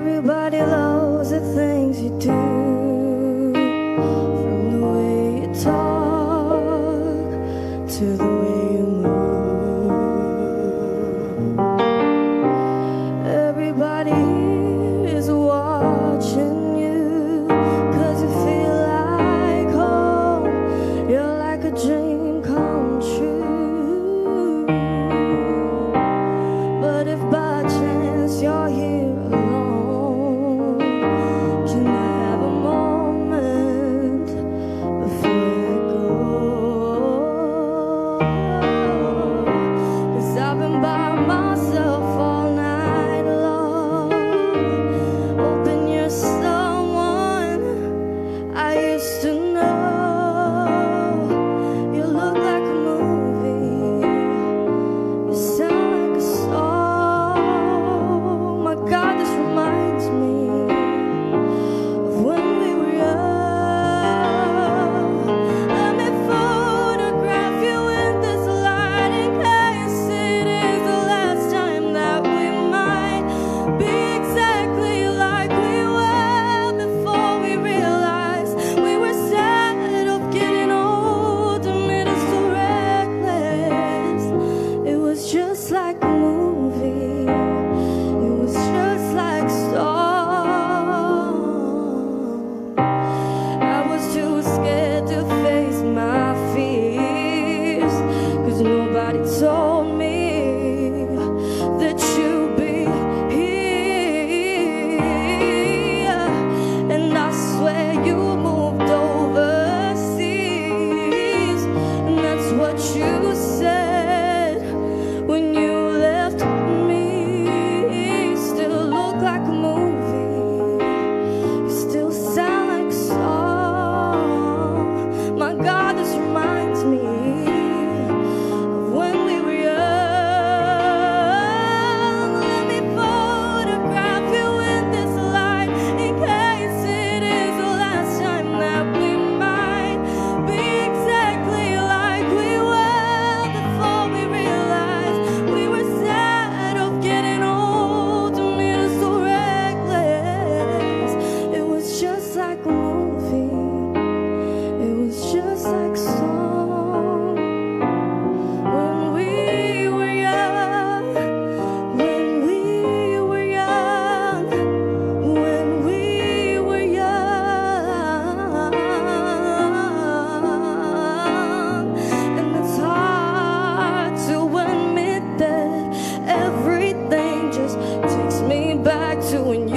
Everybody loves the things you do, from the way you talk to the way you move. Everybody is watching you, 'cause you feel like home. You're like a dream come true. But if by chance you're here alone, can I have a moment before I go? 'Cause I've been by myself all night long, hoping you're someone I used to know. You look like a movie, you sound like a song. My God, this reminds me of when we were young. Let me photograph you in this light, in case it is the last time that we might be exactly like we were before we realized we were sad of getting old and made us so reckless. It was just like a movie, it was just like a song. I was too scared to face my fears, 'cause nobody told me that you'd be here. And I swear you moved overseas, and that's what you said when you left me. Still look like a movie, you still sound like a song. My God, this reminds me of when we were young. Let me photograph you in this light, in case it is the last time that we might be exactly like we were before we realized we were sad of getting old and made us so reckless. It was just like a movie, it was just like a song. When we were young, when we were young, when we were young. And it's hard to admit that everything just takes me back to when you